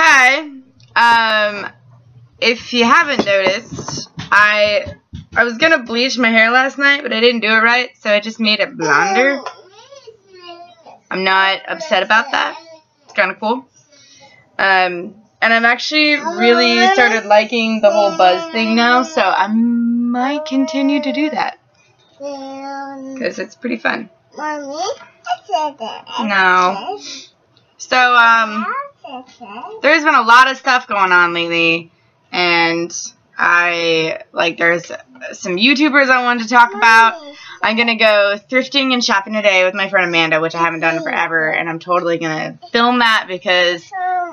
Hi. If you haven't noticed, I was gonna bleach my hair last night, but I didn't do it right, so I just made it blonder. I'm not upset about that. It's kind of cool. And I've actually really started liking the whole buzz thing now, so I might continue to do that. Because it's pretty fun. No. So, there's been a lot of stuff going on lately, and there's some YouTubers I wanted to talk about. I'm gonna go thrifting and shopping today with my friend Amanda, which I haven't done in forever, and I'm totally gonna film that because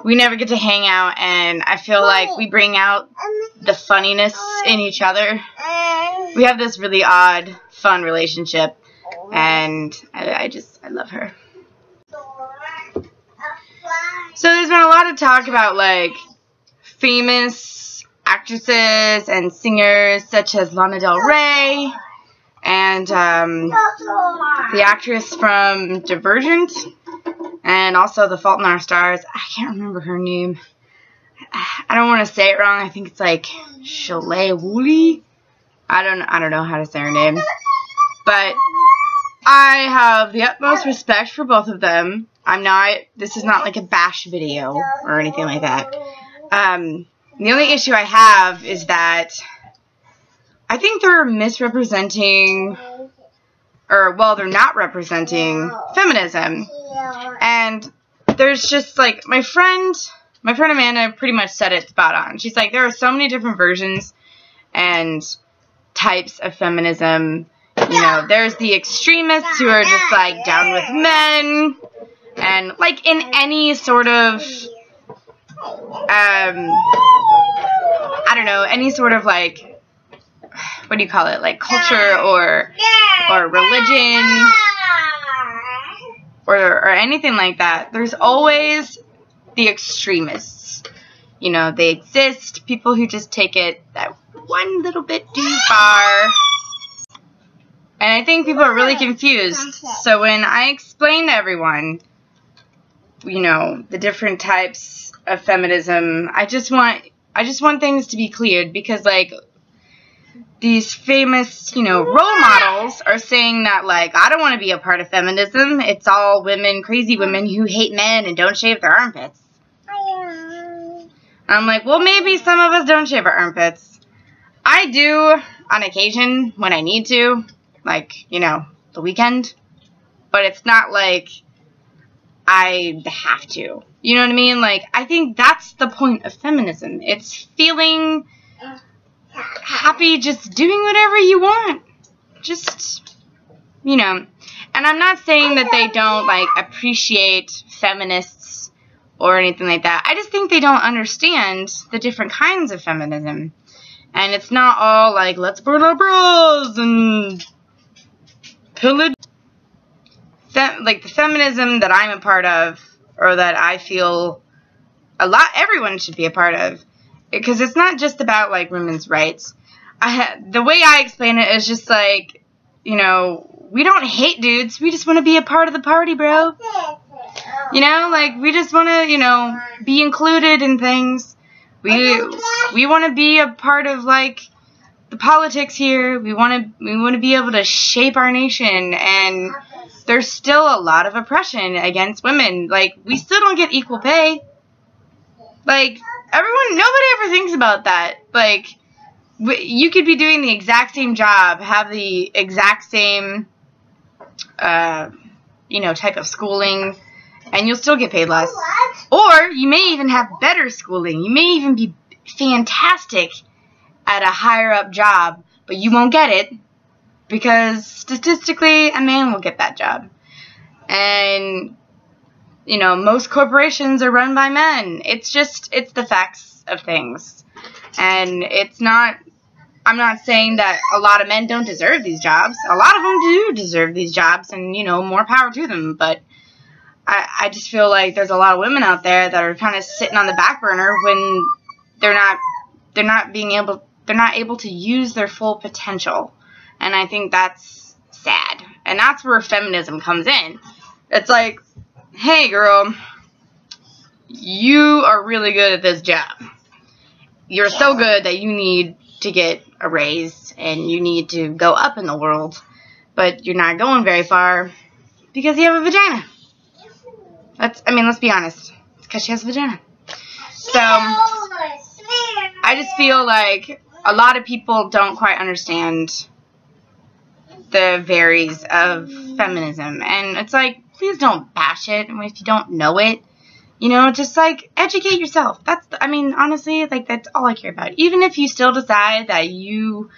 we never get to hang out, and I feel like we bring out the funniness in each other. We have this really odd, fun relationship, and I love her. So there's been a lot of talk about, like, famous actresses and singers such as Lana Del Rey and the actress from Divergent and also The Fault in Our Stars. I can't remember her name. I don't want to say it wrong. I think it's like Shailene Woodley. I don't know how to say her name. But I have the utmost respect for both of them. This is not like a bash video or anything like that. The only issue I have is that I think they're misrepresenting, they're not representing feminism. And there's just, like, my friend Amanda pretty much said it spot on. She's like, there are so many different versions and types of feminism. You know, there's the extremists who are just, like, down with men. And, like, in any sort of, any sort of, like, what do you call it, like, culture or religion or anything like that, there's always the extremists. You know, they exist, people who just take it that one little bit too far. And I think people are really confused. So when I explain to everyone, you know, the different types of feminism, I just want things to be cleared, because, like, these famous, you know, role models are saying that, like, I don't want to be a part of feminism. It's all women, crazy women who hate men and don't shave their armpits. I'm like, well, maybe some of us don't shave our armpits. I do on occasion when I need to, like, you know, the weekend. But it's not like I have to. You know what I mean? Like, I think that's the point of feminism. It's feeling happy just doing whatever you want. Just, you know. And I'm not saying that they don't, like, appreciate feminists or anything like that. I just think they don't understand the different kinds of feminism. And it's not all, like, let's burn our bras and pillage. Like, the feminism that I'm a part of, or that I feel everyone should be a part of, because it's not just about, like, women's rights. The way I explain it is just like, you know, we don't hate dudes, we just want to be a part of the party, bro. You know, like, we just want to, you know, be included in things. We want to be a part of, like, the politics here. We want to be able to shape our nation, and there's still a lot of oppression against women. Like, we still don't get equal pay. Like, nobody ever thinks about that. Like, you could be doing the exact same job, have the exact same, you know, type of schooling, and you'll still get paid less. Or you may even have better schooling. You may even be fantastic at a higher up job, but you won't get it. Because statistically, a man will get that job. And, you know, most corporations are run by men. It's the facts of things. And I'm not saying that a lot of men don't deserve these jobs. A lot of them do deserve these jobs, and, you know, more power to them. But I just feel like there's a lot of women out there that are kind of sitting on the back burner when they're not able to use their full potential. And I think that's sad. And that's where feminism comes in. It's like, hey, girl, you are really good at this job. You're so good that you need to get a raise and you need to go up in the world, but you're not going very far because you have a vagina. Let's be honest. It's because she has a vagina. So, I just feel like a lot of people don't quite understand the varies of feminism. And it's like, please don't bash it if you don't know it. You know, just, like, educate yourself. Honestly, like, that's all I care about. Even if you still decide that you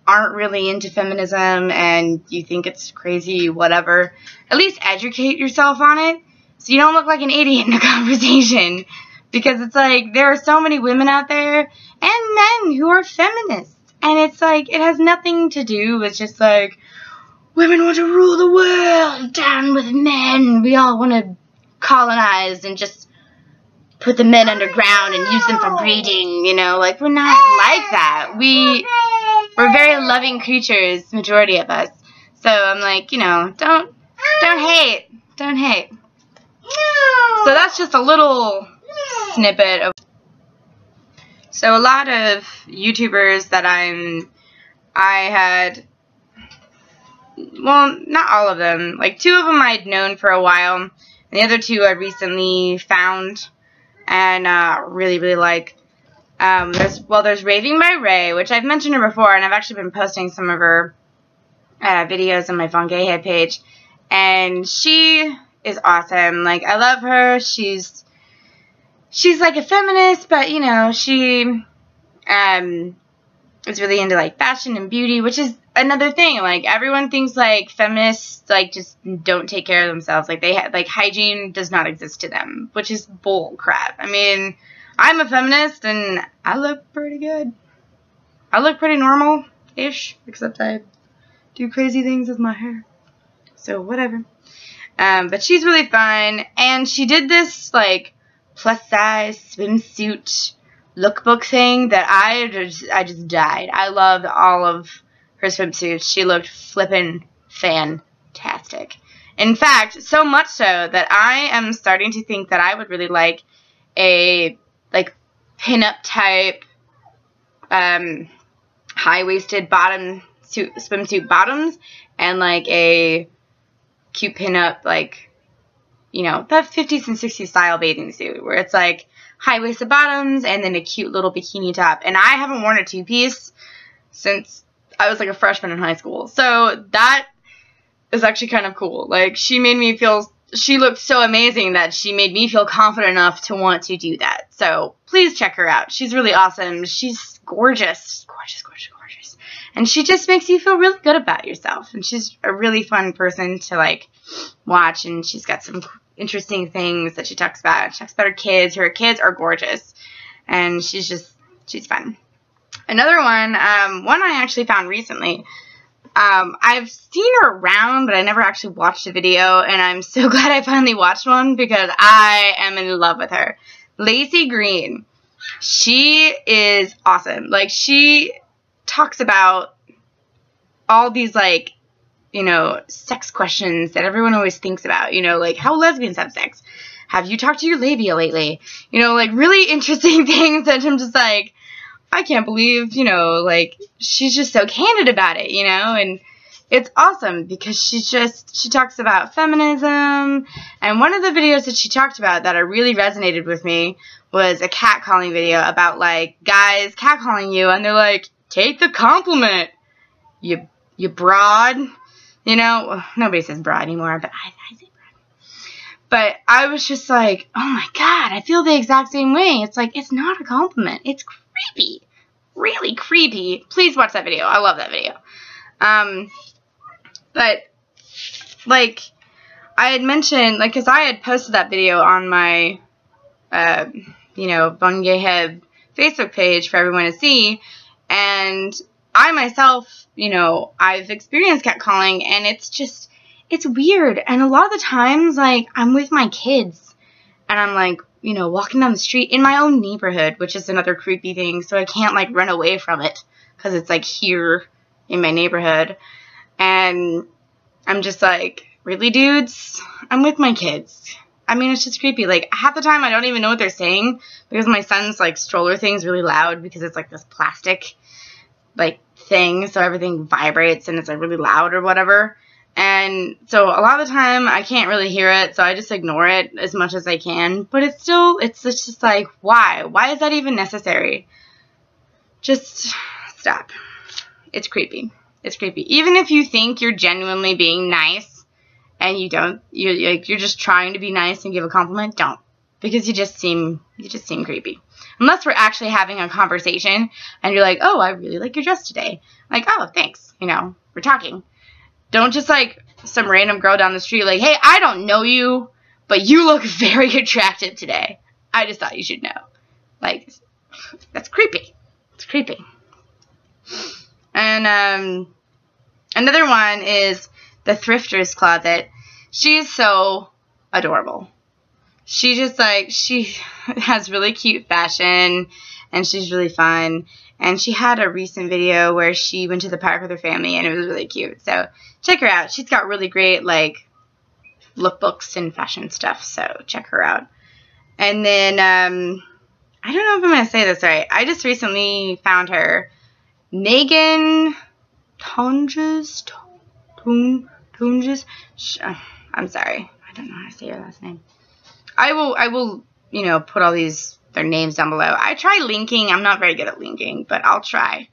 aren't really into feminism and you think it's crazy, whatever, at least educate yourself on it so you don't look like an idiot in a conversation. Because it's like, there are so many women out there and men who are feminists. And it's like, it has nothing to do with just like, women want to rule the world, down with men. We all want to colonize and just put the men underground and use them for breeding, you know. Like, we're not like that. We're very loving creatures, majority of us. So I'm like, you know, don't hate. Don't hate. So that's just a little snippet of. So a lot of YouTubers that I had, well, not all of them. Like, 2 of them I'd known for a while, and the other 2 I recently found and really, really like. There's RavingbyRae, which I've mentioned her before, and I've actually been posting some of her videos on my Von Gayhead page, and she is awesome. Like, I love her. She's like a feminist, but, you know, she is really into, like, fashion and beauty, which is another thing. Like, everyone thinks, like, feminists, like, just don't take care of themselves. Like, like, hygiene does not exist to them, which is bull crap. I mean, I'm a feminist, and I look pretty good. I look pretty normal-ish, except I do crazy things with my hair. So, whatever. But she's really fun, and she did this, like, plus-size swimsuit lookbook thing that I just died. I loved all of her swimsuits. She looked flippin' fantastic. In fact, so much so that I am starting to think that I would really like a, like, pin-up type, high-waisted swimsuit bottoms, and, like, a cute pin-up, like, you know, that 50s and 60s style bathing suit, where it's, like, high-waisted bottoms and then a cute little bikini top. And I haven't worn a 2-piece since I was, like, a freshman in high school. So that is actually kind of cool. Like, she looked so amazing that she made me feel confident enough to want to do that. So please check her out. She's really awesome. She's gorgeous. Gorgeous, gorgeous, gorgeous. And she just makes you feel really good about yourself. And she's a really fun person to, like, watch. And she's got some interesting things that she talks about. She talks about her kids. Her kids are gorgeous. And she's fun. Another one I actually found recently. I've seen her around, but I never actually watched a video, and I'm so glad I finally watched one because I am in love with her. Lacigreen. She is awesome. Like, she talks about all these, like, you know, sex questions that everyone always thinks about. You know, like, how lesbians have sex. Have you talked to your labia lately? You know, like, really interesting things that I'm just like, I can't believe, you know, like, she's just so candid about it, you know, and it's awesome because she talks about feminism, and one of the videos that she talked about that really resonated with me was a catcalling video about, like, guys catcalling you, and they're like, take the compliment, you broad, you know, nobody says broad anymore, but I say broad, but I was just like, oh my god, I feel the exact same way. It's like, it's not a compliment, it's creepy. Really creepy. Please watch that video. I love that video. But, like, I had mentioned, like, because I had posted that video on my, you know, Von Gayhead Facebook page for everyone to see, and I myself, you know, I've experienced catcalling, and it's weird, and a lot of the times, like, I'm with my kids, and I'm, like, you know, walking down the street in my own neighborhood, which is another creepy thing, so I can't, like, run away from it, because it's, like, here in my neighborhood, and I'm just like, really, dudes? I'm with my kids. I mean, it's just creepy. Like, half the time I don't even know what they're saying because my son's, like, stroller thing's really loud because it's, like, this plastic, like, thing, so everything vibrates and it's, like, really loud or whatever. And so a lot of the time I can't really hear it, so I just ignore it as much as I can. But it's just like, why? Why is that even necessary? Just stop. It's creepy. It's creepy. Even if you think you're genuinely being nice and you're just trying to be nice and give a compliment, don't. Because you just seem creepy. Unless we're actually having a conversation and you're like, oh, I really like your dress today. Like, oh, thanks. You know, we're talking. Don't just, like, some random girl down the street, like, hey, I don't know you, but you look very attractive today. I just thought you should know. Like, that's creepy. It's creepy. And, another one is the Thrifter's Closet. She's so adorable. She just, like, she has really cute fashion, and she's really fun. And she had a recent video where she went to the park with her family, and it was really cute. So check her out. She's got really great, like, lookbooks and fashion stuff. So check her out. And then, I don't know if I'm going to say this right. I just recently found her. Meghan Tonjes? Tonjes? I'm sorry. I don't know how to say her last name. I will, you know, put all their names down below. I try linking. I'm not very good at linking, but I'll try.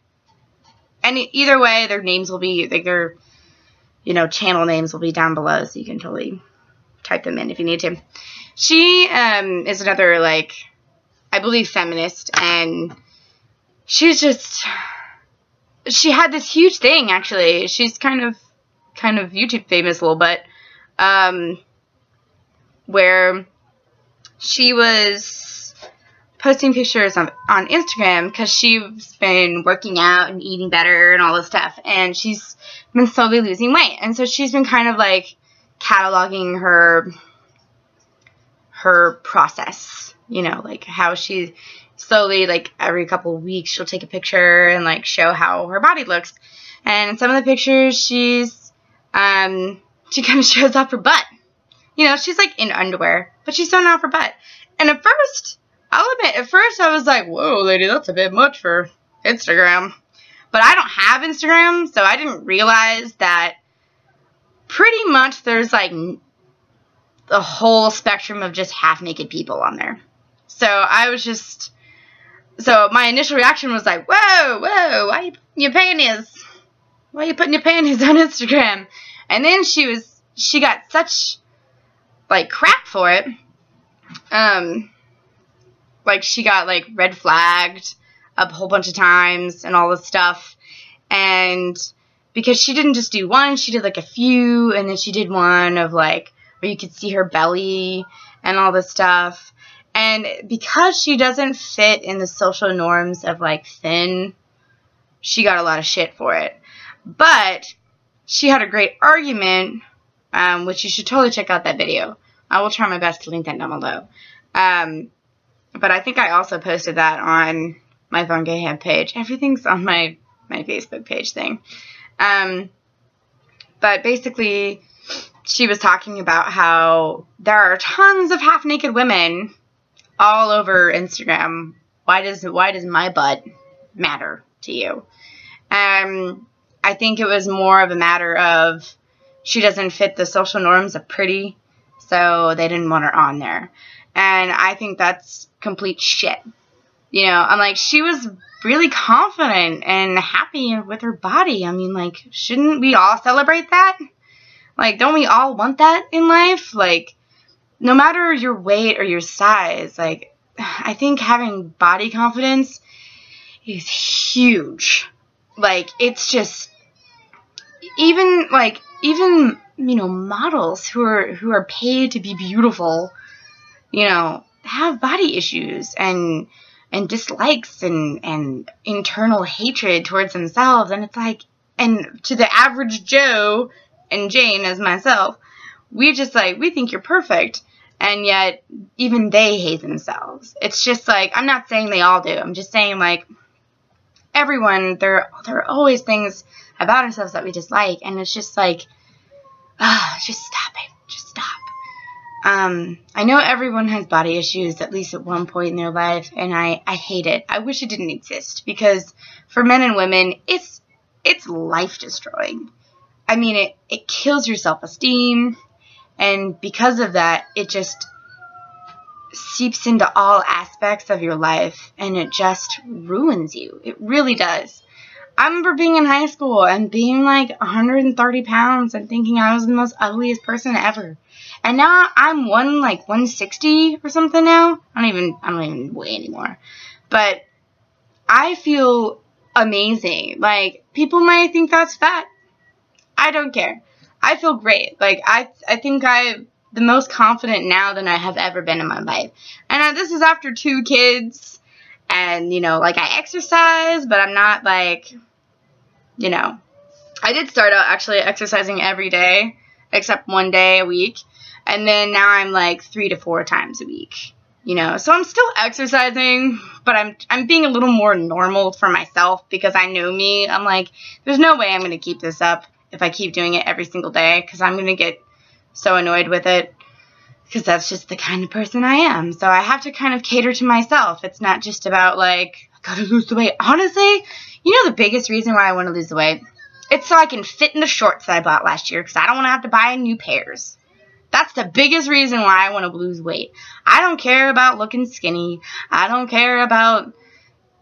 And either way, their names will be, like, their, you know, channel names will be down below, so you can totally type them in if you need to. She is another, like, I believe feminist, and she's just, she had this huge thing, actually. She's kind of YouTube famous a little bit, where she was posting pictures on Instagram because she's been working out and eating better and all this stuff, and she's been slowly losing weight. And so she's been kind of, like, cataloging her process, you know, like how she slowly, like, every couple of weeks she'll take a picture and, like, show how her body looks. And in some of the pictures she kind of shows off her butt. You know, she's, like, in underwear, but she's showing off her butt. And at first, I'll admit, I was like, whoa, lady, that's a bit much for Instagram. But I don't have Instagram, so I didn't realize that pretty much there's, like, the whole spectrum of just half-naked people on there. So I was just, so my initial reaction was like, whoa, why are you putting your panties? Why are you putting your panties on Instagram? And then she got such, like, crap for it. Like, she got, like, red flagged a whole bunch of times and all this stuff. And because she didn't just do one, she did, like, a few, and then she did one of, like, where you could see her belly and all this stuff. And because she doesn't fit in the social norms of, like, thin, she got a lot of shit for it. But she had a great argument, which you should totally check out that video. I will try my best to link that down below. But I think I also posted that on my Von Gayham page. Everything's on my Facebook page thing. But basically, she was talking about how there are tons of half-naked women all over Instagram. Why does my butt matter to you? I think it was more of a matter of she doesn't fit the social norms of pretty, so they didn't want her on there. And I think that's complete shit. You know, I'm like, she was really confident and happy with her body. I mean, like, shouldn't we all celebrate that? Like, don't we all want that in life? Like, no matter your weight or your size, like, I think having body confidence is huge. Like, it's just, even, you know, models who are paid to be beautiful, you know, have body issues and dislikes and internal hatred towards themselves. And it's like, and to the average Joe and Jane as myself, we just, like, we think you're perfect. And yet, even they hate themselves. It's just, like, I'm not saying they all do. I'm just saying, like, everyone, there are always things about ourselves that we dislike. And it's just, like, just stop it. Just stop. I know everyone has body issues at least at one point in their life, and I hate it. I wish it didn't exist, because for men and women, it's life-destroying. I mean, it kills your self-esteem, and because of that, it just seeps into all aspects of your life, and it just ruins you. It really does. I remember being in high school and being like 130 pounds and thinking I was the most ugliest person ever. And now I'm 160 or something now. I don't even weigh anymore. But I feel amazing. Like, people might think that's fat. I don't care. I feel great. Like, I think I'm the most confident now than I have ever been in my life. And this is after 2 kids. And, you know, like, I exercise, but I'm not, like, you know. I did start out actually exercising every day, except 1 day a week. And then now I'm, like, 3 to 4 times a week, you know. So I'm still exercising, but I'm being a little more normal for myself, because I know me. I'm like, there's no way I'm going to keep this up if I keep doing it every single day, because I'm going to get so annoyed with it, because that's just the kind of person I am. So I have to kind of cater to myself. It's not just about, like, I gotta lose the weight. Honestly, you know the biggest reason why I want to lose the weight? It's so I can fit in the shorts that I bought last year, because I don't want to have to buy new pairs. That's the biggest reason why I want to lose weight. I don't care about looking skinny. I don't care about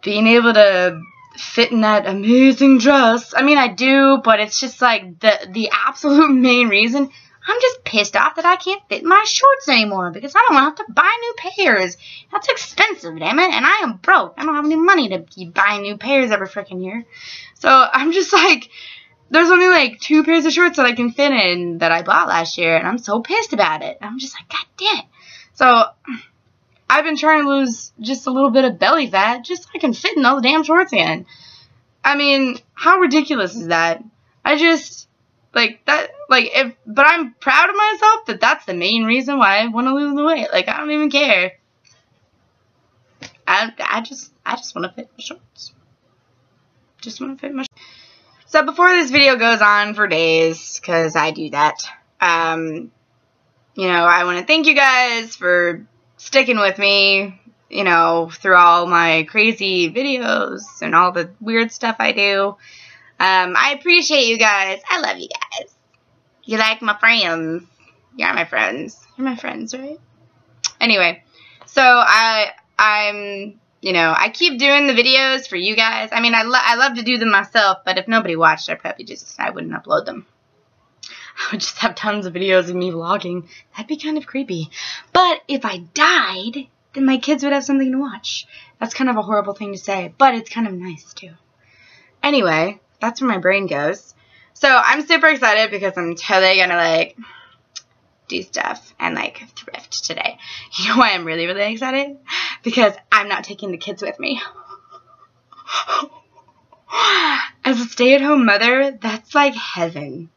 being able to fit in that amazing dress. I mean, I do, but it's just like the absolute main reason. I'm just pissed off that I can't fit in my shorts anymore, because I don't want to have to buy new pairs. That's expensive, damn it. And I am broke. I don't have any money to keep buying new pairs every freaking year. So I'm just like, there's only like 2 pairs of shorts that I can fit in that I bought last year, and I'm so pissed about it. I'm just like, God damn it. So I've been trying to lose just a little bit of belly fat just so I can fit in all the damn shorts again. I mean, how ridiculous is that? I just, like, that, like, but I'm proud of myself that that's the main reason why I want to lose the weight. Like, I don't even care. I just want to fit my shorts. Just want to fit my shorts. So before this video goes on for days, because I do that, you know, I want to thank you guys for sticking with me, you know, through all my crazy videos and all the weird stuff I do. I appreciate you guys. I love you guys. You like my friends. You're my friends. You're my friends, right? Anyway, so I'm, you know, I keep doing the videos for you guys. I mean, I love to do them myself, but if nobody watched, I wouldn't upload them. I would just have tons of videos of me vlogging. That'd be kind of creepy. But if I died, then my kids would have something to watch. That's kind of a horrible thing to say, but it's kind of nice, too. Anyway, that's where my brain goes. So I'm super excited because I'm totally gonna, like, do stuff and, like, thrift today. You know why I'm really, really excited? Because I'm not taking the kids with me. As a stay-at-home mother, that's like heaven.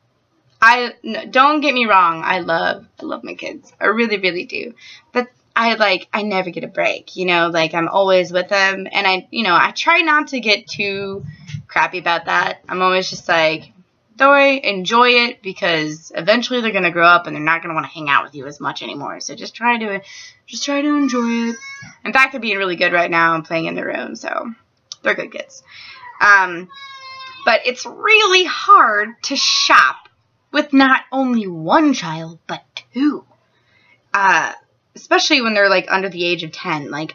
Don't get me wrong, I love my kids. I really, really do. But I never get a break, you know, like, I'm always with them, and I try not to get too crappy about that. I'm always just like, enjoy it, because eventually they're gonna grow up and they're not gonna want to hang out with you as much anymore. So just try to enjoy it. In fact, they're being really good right now and playing in their room, so they're good kids. But it's really hard to shop with not only one child but 2. Especially when they're, like, under the age of 10. Like,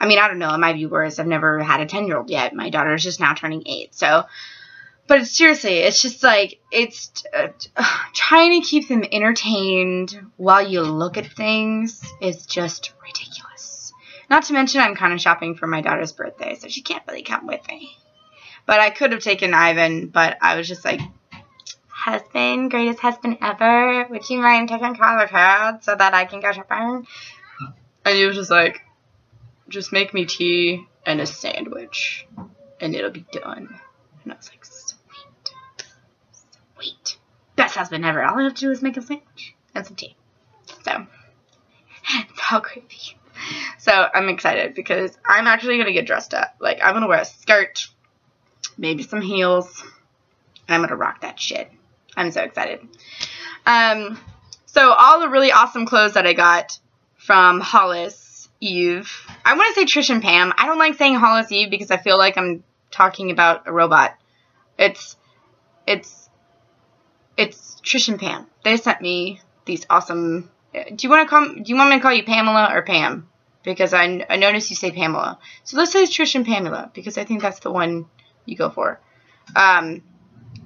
I mean, I don't know, it might be worse. I've never had a 10-year-old yet. My daughter's just now turning 8, so. But seriously, it's just, like, it's trying to keep them entertained while you look at things is just ridiculous. Not to mention, I'm kind of shopping for my daughter's birthday, so she can't really come with me. But I could have taken Ivan, but I was just like, husband, greatest husband ever, would you mind taking care of the kids so that I can go shopping? And he was just like, just make me tea and a sandwich, and it'll be done. And I was like, sweet. Best husband ever. All I have to do is make a sandwich and some tea. So, it's all creepy. So, I'm excited because I'm actually going to get dressed up. Like, I'm going to wear a skirt, maybe some heels, and I'm going to rock that shit. I'm so excited. So So all the really awesome clothes that I got from Hollis Eve. I want to say Trish and Pam. I don't like saying Hollis Eve because I feel like I'm talking about a robot. It's Trish and Pam. They sent me these awesome. Do you want me to call you Pamela or Pam? Because I noticed you say Pamela. So let's say it's Trish and Pamela because I think that's the one you go for. Thank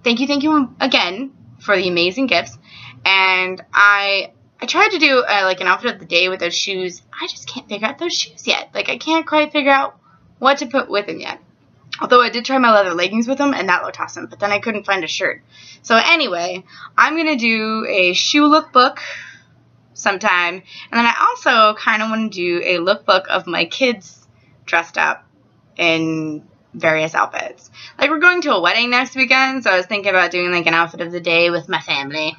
you again for the amazing gifts. And I tried to do like an outfit of the day with those shoes. I just can't figure out those shoes yet. Like I can't quite figure out what to put with them yet. Although I did try my leather leggings with them, and that looked awesome. But then I couldn't find a shirt. So anyway, I'm going to do a shoe lookbook sometime. And then I also kind of want to do a lookbook of my kids dressed up in various outfits. Like we're going to a wedding next weekend, so I was thinking about doing like an outfit of the day with my family.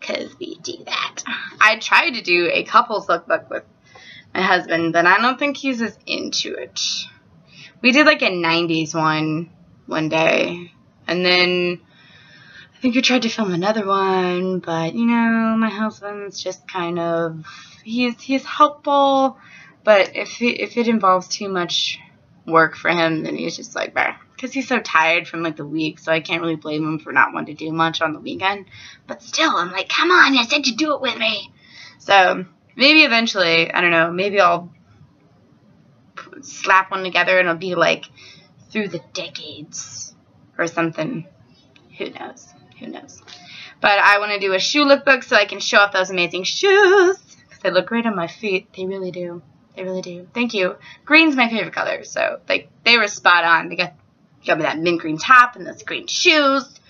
Because we do that. I tried to do a couples lookbook with my husband, but I don't think he's as into it. We did like a 90s one day, and then I think we tried to film another one, but you know, my husband's just kind of, he's helpful, but if it involves too much work for him, then he's just like, bah, because he's so tired from like the week, so I can't really blame him for not wanting to do much on the weekend, but still, I'm like, come on, I said you do it with me. So maybe eventually, I don't know, maybe I'll slap one together and it'll be like through the decades or something. Who knows? But I want to do a shoe lookbook so I can show off those amazing shoes because they look great on my feet. They really do. Thank you. Green's my favorite color, so like they were spot on. They got me that mint green top and those green shoes,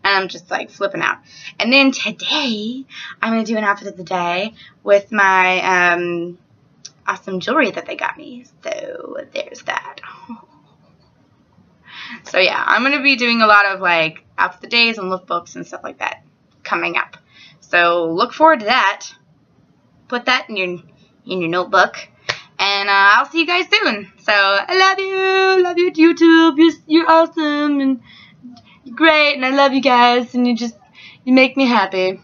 and I'm just like flipping out. And then today I'm gonna do an outfit of the day with my awesome jewelry that they got me. So there's that. So yeah, I'm going to be doing a lot of like outfit of the days and lookbooks and stuff like that coming up. So look forward to that. Put that in your notebook. And I'll see you guys soon. So I love you. Love you, YouTube. You're awesome and you're great. And I love you guys. And you make me happy.